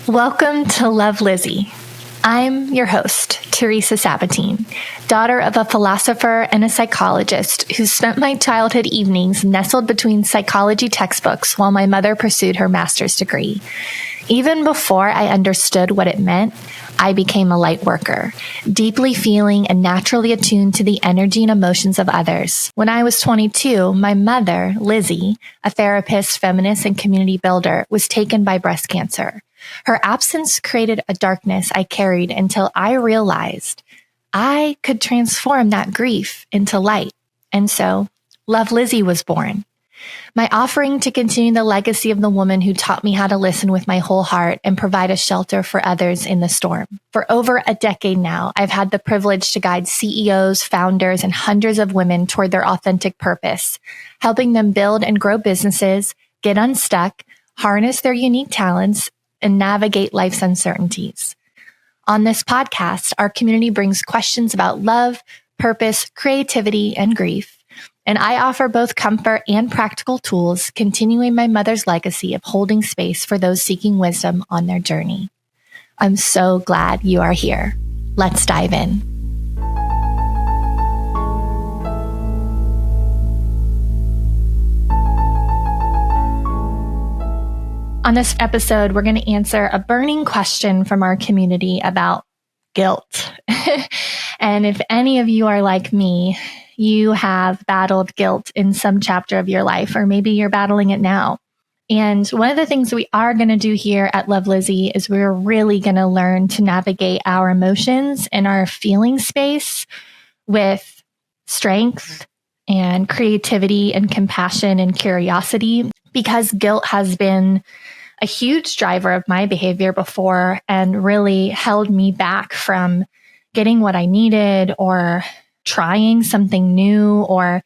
Welcome to Love Lizzy. I'm your host, Teresa Sabatine, daughter of a philosopher and a psychologist who spent my childhood evenings nestled between psychology textbooks while my mother pursued her master's degree. Even before I understood what it meant, I became a light worker, deeply feeling and naturally attuned to the energy and emotions of others. When I was 22, my mother, Lizzy, a therapist, feminist, and community builder, was taken by breast cancer. Her absence created a darkness I carried until I realized I could transform that grief into light. And so, Love Lizzy was born. My offering to continue the legacy of the woman who taught me how to listen with my whole heart and provide a shelter for others in the storm. For over a decade now, I've had the privilege to guide CEOs, founders, and hundreds of women toward their authentic purpose, helping them build and grow businesses, get unstuck, harness their unique talents, and navigate life's uncertainties. On this podcast, our community brings questions about love, purpose, creativity, and grief. And I offer both comfort and practical tools, continuing my mother's legacy of holding space for those seeking wisdom on their journey. I'm so glad you are here. Let's dive in. On this episode, we're going to answer a burning question from our community about guilt. And if any of you are like me, you have battled guilt in some chapter of your life, or maybe you're battling it now. And one of the things we are going to do here at Love Lizzy is we're really going to learn to navigate our emotions and our feeling space with strength and creativity and compassion and curiosity, because guilt has been a huge driver of my behavior before and really held me back from getting what I needed or trying something new or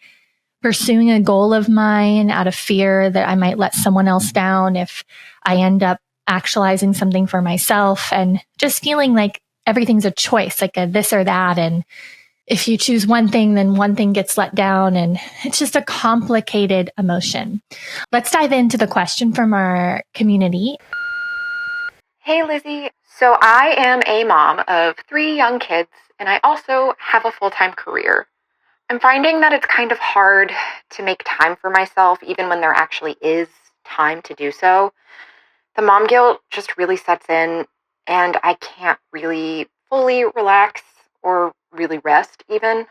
pursuing a goal of mine out of fear that I might let someone else down if I end up actualizing something for myself, and just feeling like everything's a choice, like a this or that. And if you choose one thing, then one thing gets let down, and it's just a complicated emotion. Let's dive into the question from our community. Hey, Lizzy. So I am a mom of 3 young kids, and I also have a full-time career. I'm finding that it's kind of hard to make time for myself, even when there actually is time to do so. The mom guilt just really sets in, and I can't really fully relax or really rest even.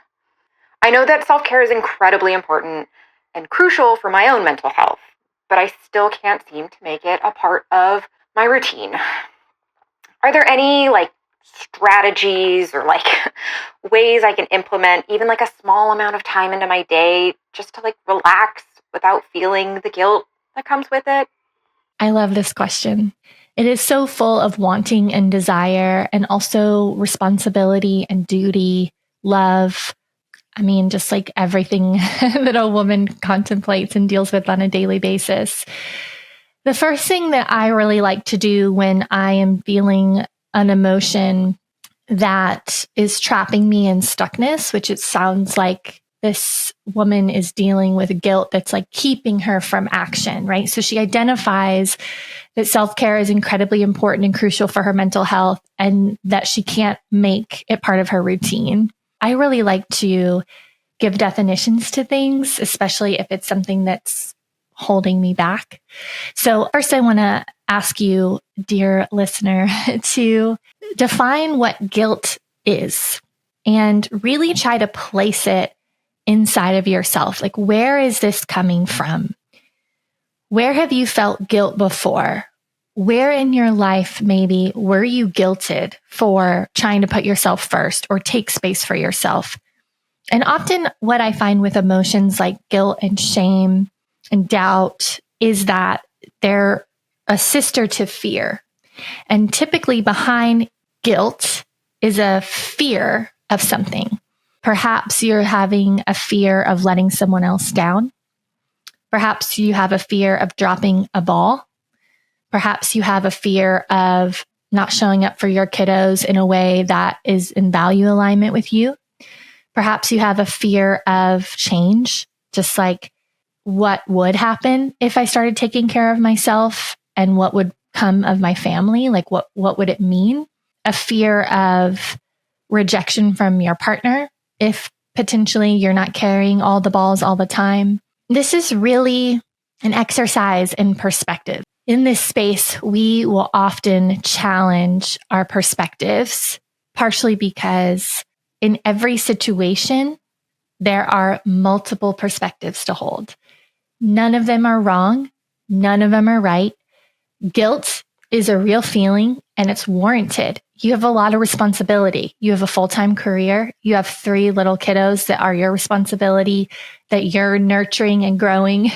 I know that self-care is incredibly important and crucial for my own mental health, but I still can't seem to make it a part of my routine. Are there any strategies or ways I can implement even a small amount of time into my day just to relax without feeling the guilt that comes with it? I love this question. It is so full of wanting and desire, and also responsibility and duty, love. I mean, just like everything that a woman contemplates and deals with on a daily basis. The first thing that I really like to do when I am feeling an emotion that is trapping me in stuckness, which it sounds like this woman is dealing with guilt that's keeping her from action, right? So she identifies that self-care is incredibly important and crucial for her mental health, and that she can't make it part of her routine. I really like to give definitions to things, especially if it's something that's holding me back. So first, I want to ask you, dear listener, to define what guilt is and really try to place it inside of yourself. Where is this coming from? Where have you felt guilt before? Where in your life maybe were you guilted for trying to put yourself first or take space for yourself? And often what I find with emotions like guilt and shame and doubt is that they're a sister to fear. And typically behind guilt is a fear of something. Perhaps you're having a fear of letting someone else down. Perhaps you have a fear of dropping a ball. Perhaps you have a fear of not showing up for your kiddos in a way that is in value alignment with you. Perhaps you have a fear of change, just like what would happen if I started taking care of myself and what would come of my family? Like what would it mean? A fear of rejection from your partner if potentially you're not carrying all the balls all the time. This is really an exercise in perspective. In this space, we will often challenge our perspectives, partially because in every situation, there are multiple perspectives to hold. None of them are wrong. None of them are right. Guilt is a real feeling and it's warranted. You have a lot of responsibility. You have a full-time career. You have 3 little kiddos that are your responsibility, that you're nurturing and growing.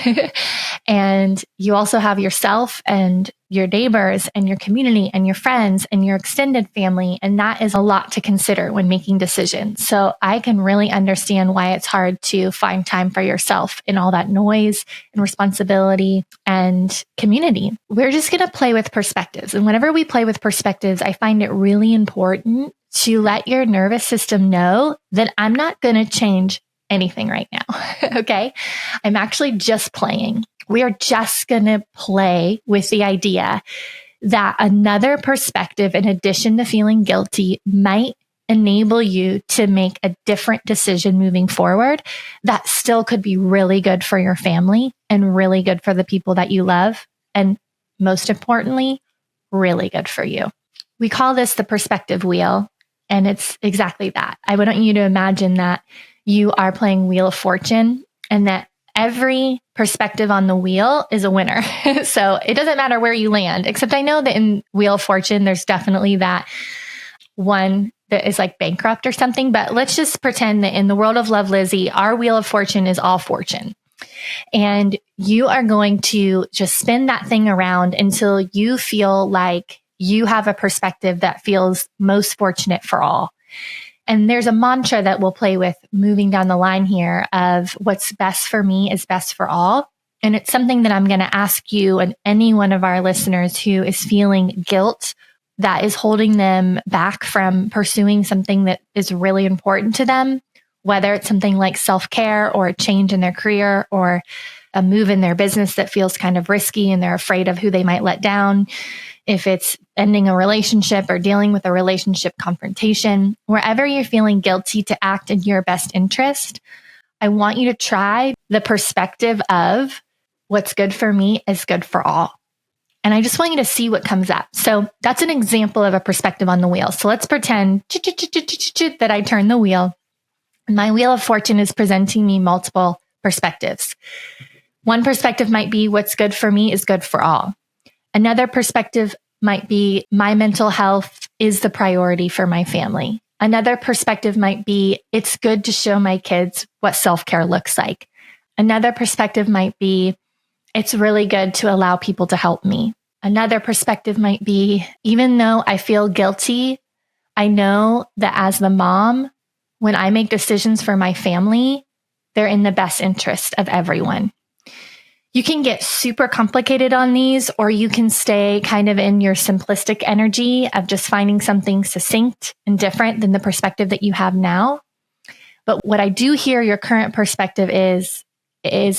And you also have yourself and your neighbors and your community and your friends and your extended family. And that is a lot to consider when making decisions. So I can really understand why it's hard to find time for yourself in all that noise and responsibility and community. We're just going to play with perspectives. And whenever we play with perspectives, I find it really important to let your nervous system know that I'm not going to change anything right now. Okay. I'm actually just playing. We are just going to play with the idea that another perspective, in addition to feeling guilty, might enable you to make a different decision moving forward that still could be really good for your family and really good for the people that you love. And most importantly, really good for you. We call this the perspective wheel. And it's exactly that. I want you to imagine that you are playing Wheel of Fortune and that every perspective on the wheel is a winner. So it doesn't matter where you land, except I know that in Wheel of Fortune, there's definitely that one that is like bankrupt or something. But let's just pretend that in the world of Love Lizzy, our Wheel of Fortune is all fortune. And you are going to just spin that thing around until you feel like you have a perspective that feels most fortunate for all. And there's a mantra that we'll play with moving down the line here of what's best for me is best for all. And it's something that I'm going to ask you and any one of our listeners who is feeling guilt that is holding them back from pursuing something that is really important to them, whether it's something like self-care or a change in their career or a move in their business that feels kind of risky and they're afraid of who they might let down. If it's ending a relationship or dealing with a relationship confrontation, wherever you're feeling guilty to act in your best interest, I want you to try the perspective of what's good for me is good for all. And I just want you to see what comes up. So that's an example of a perspective on the wheel. So let's pretend that I turn the wheel. My Wheel of Fortune is presenting me multiple perspectives. One perspective might be what's good for me is good for all. Another perspective might be my mental health is the priority for my family. Another perspective might be it's good to show my kids what self-care looks like. Another perspective might be it's really good to allow people to help me. Another perspective might be even though I feel guilty, I know that as the mom, when I make decisions for my family, they're in the best interest of everyone. You can get super complicated on these, or you can stay kind of in your simplistic energy of just finding something succinct and different than the perspective that you have now. But what I do hear your current perspective is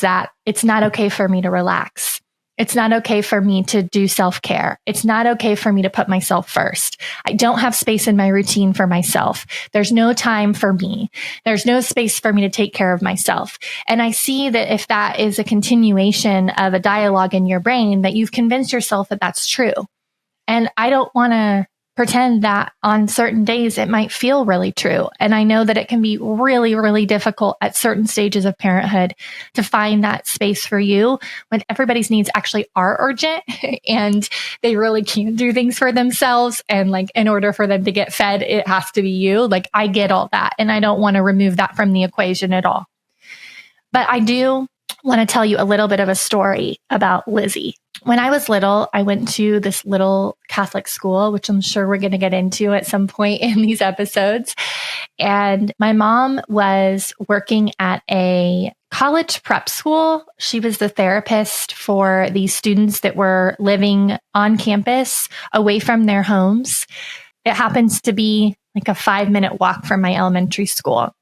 that it's not okay for me to relax. It's not okay for me to do self-care. It's not okay for me to put myself first. I don't have space in my routine for myself. There's no time for me. There's no space for me to take care of myself. And I see that if that is a continuation of a dialogue in your brain, that you've convinced yourself that that's true. And I don't want to pretend that on certain days it might feel really true. And I know that it can be really, really difficult at certain stages of parenthood to find that space for you when everybody's needs actually are urgent and they really can't do things for themselves. And like, in order for them to get fed, it has to be you. Like, I get all that. And I don't want to remove that from the equation at all. But I do want to tell you a little bit of a story about Lizzy. When I was little, I went to this little Catholic school, which I'm sure we're going to get into at some point in these episodes. And my mom was working at a college prep school. She was the therapist for these students that were living on campus away from their homes. It happens to be like a 5-minute walk from my elementary school.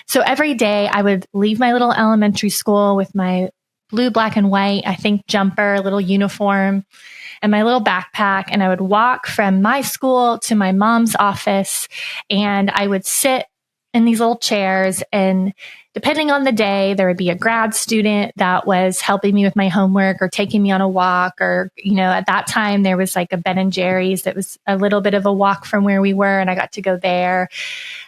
So every day I would leave my little elementary school with my blue, black, and white, I think, jumper, little uniform. and my little backpack, and I would walk from my school to my mom's office, and I would sit in these little chairs, and depending on the day, there would be a grad student that was helping me with my homework or taking me on a walk, or, at that time there was like a Ben and Jerry's that was a little bit of a walk from where we were, and I got to go there.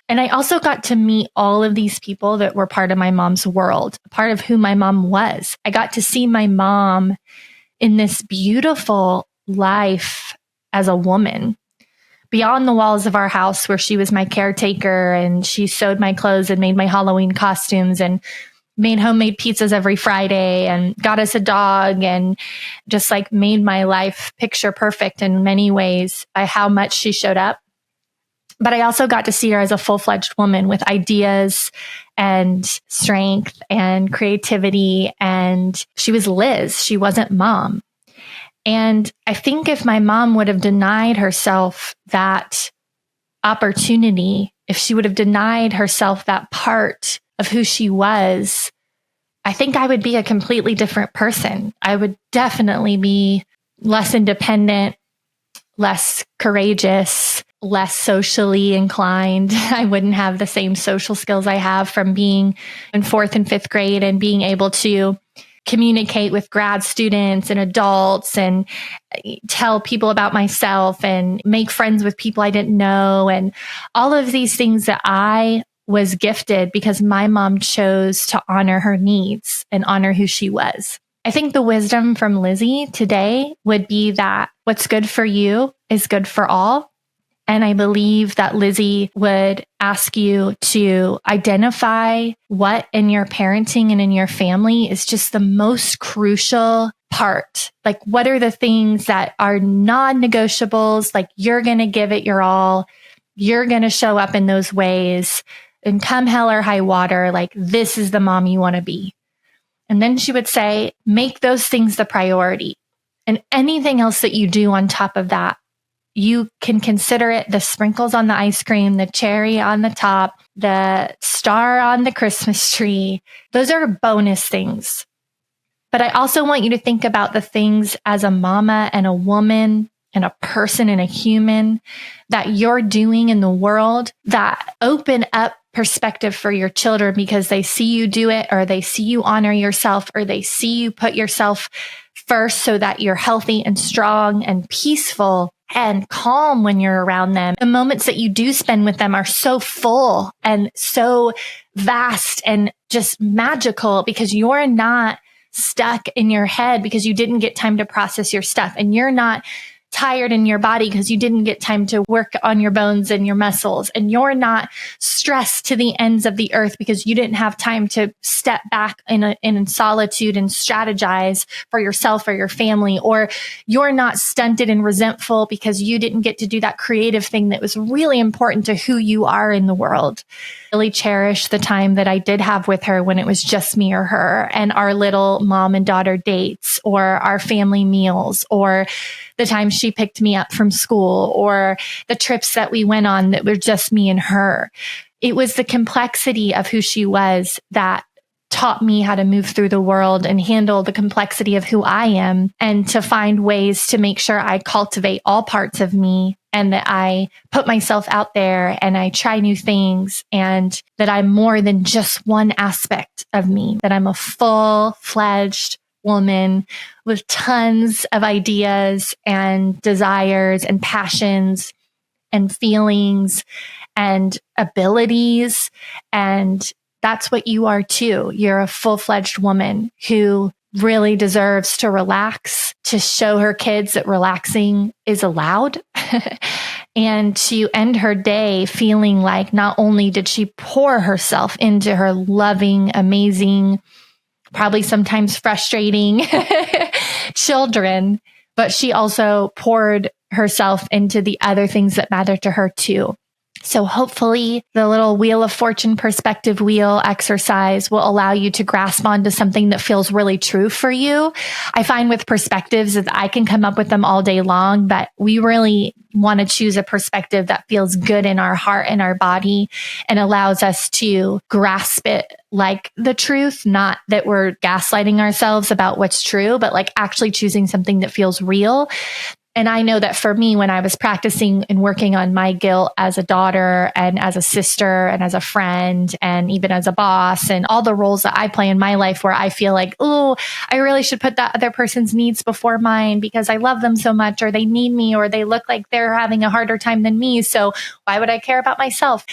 And I also got to meet all of these people that were part of my mom's world, part of who my mom was. I got to see my mom in this beautiful life as a woman beyond the walls of our house, where she was my caretaker and she sewed my clothes and made my Halloween costumes and made homemade pizzas every Friday and got us a dog and just like made my life picture perfect in many ways by how much she showed up. But I also got to see her as a full-fledged woman with ideas and strength and creativity. And she was Liz. She wasn't mom. And I think if my mom would have denied herself that opportunity, if she would have denied herself that part of who she was, I think I would be a completely different person. I would definitely be less independent, less courageous, less socially inclined. I wouldn't have the same social skills I have from being in 4th and 5th grade and being able to communicate with grad students and adults and tell people about myself and make friends with people I didn't know, and all of these things that I was gifted because my mom chose to honor her needs and honor who she was. I think the wisdom from Lizzy today would be that what's good for you is good for all. And I believe that Lizzy would ask you to identify what in your parenting and in your family is just the most crucial part. Like, what are the things that are non-negotiables? Like, you're going to give it your all. You're going to show up in those ways. And come hell or high water, like, this is the mom you want to be. And then she would say, make those things the priority. And anything else that you do on top of that, you can consider it the sprinkles on the ice cream, the cherry on the top, the star on the Christmas tree. Those are bonus things. But I also want you to think about the things as a mama and a woman and a person and a human that you're doing in the world that open up perspective for your children, because they see you do it, or they see you honor yourself, or they see you put yourself first so that you're healthy and strong and peaceful and calm when you're around them. The moments that you do spend with them are so full and so vast and just magical because you're not stuck in your head because you didn't get time to process your stuff, and you're not tired in your body because you didn't get time to work on your bones and your muscles, and you're not stressed to the ends of the earth because you didn't have time to step back in solitude and strategize for yourself or your family, or you're not stunted and resentful because you didn't get to do that creative thing that was really important to who you are in the world. Really cherish the time that I did have with her when it was just me or her, and our little mom and daughter dates, or our family meals, or the time she picked me up from school, or the trips that we went on that were just me and her. It was the complexity of who she was that taught me how to move through the world and handle the complexity of who I am, and to find ways to make sure I cultivate all parts of me, and that I put myself out there and I try new things, and that I'm more than just one aspect of me, that I'm a full-fledged woman with tons of ideas and desires and passions and feelings and abilities. And that's what you are too. You're a full-fledged woman who really deserves to relax, to show her kids that relaxing is allowed, and to end her day feeling like not only did she pour herself into her loving, amazing, probably sometimes frustrating children, but she also poured herself into the other things that matter to her too. So hopefully the little Wheel of Fortune perspective wheel exercise will allow you to grasp onto something that feels really true for you. I find with perspectives that I can come up with them all day long, but we really want to choose a perspective that feels good in our heart and our body and allows us to grasp it like the truth, not that we're gaslighting ourselves about what's true, but like actually choosing something that feels real. And I know that for me, when I was practicing and working on my guilt as a daughter and as a sister and as a friend and even as a boss and all the roles that I play in my life where I feel like, oh, I really should put that other person's needs before mine because I love them so much or they need me or they look like they're having a harder time than me. So why would I care about myself?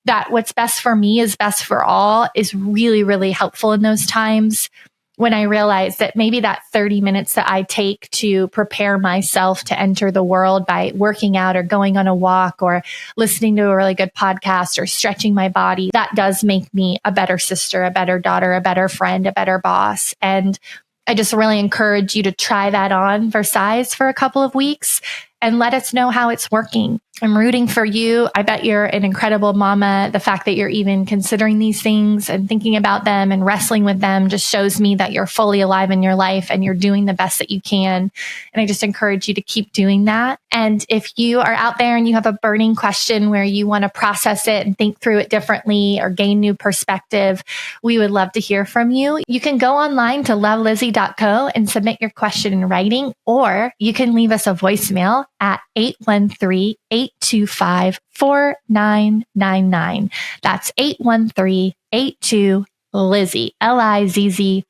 That what's best for me is best for all is really, really helpful in those times. When I realized that maybe that 30 minutes that I take to prepare myself to enter the world by working out or going on a walk or listening to a really good podcast or stretching my body, that does make me a better sister, a better daughter, a better friend, a better boss. And I just really encourage you to try that on for size for a couple of weeks and let us know how it's working. I'm rooting for you. I bet you're an incredible mama. The fact that you're even considering these things and thinking about them and wrestling with them just shows me that you're fully alive in your life and you're doing the best that you can. And I just encourage you to keep doing that. And if you are out there and you have a burning question where you want to process it and think through it differently or gain new perspective, we would love to hear from you. You can go online to lovelizzy.co and submit your question in writing, or you can leave us a voicemail at 813-825-4999. That's 813-82-LIZZY, LIZZY.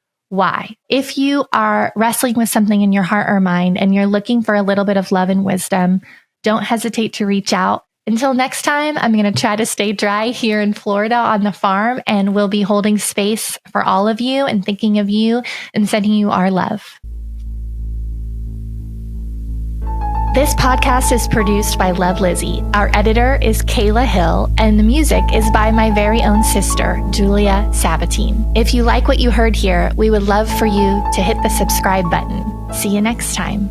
If you are wrestling with something in your heart or mind and you're looking for a little bit of love and wisdom, don't hesitate to reach out. Until next time, I'm going to try to stay dry here in Florida on the farm, and we'll be holding space for all of you and thinking of you and sending you our love. This podcast is produced by Love Lizzy. Our editor is Kayla Hill, and the music is by my very own sister, Julia Sabatine. If you like what you heard here, we would love for you to hit the subscribe button. See you next time.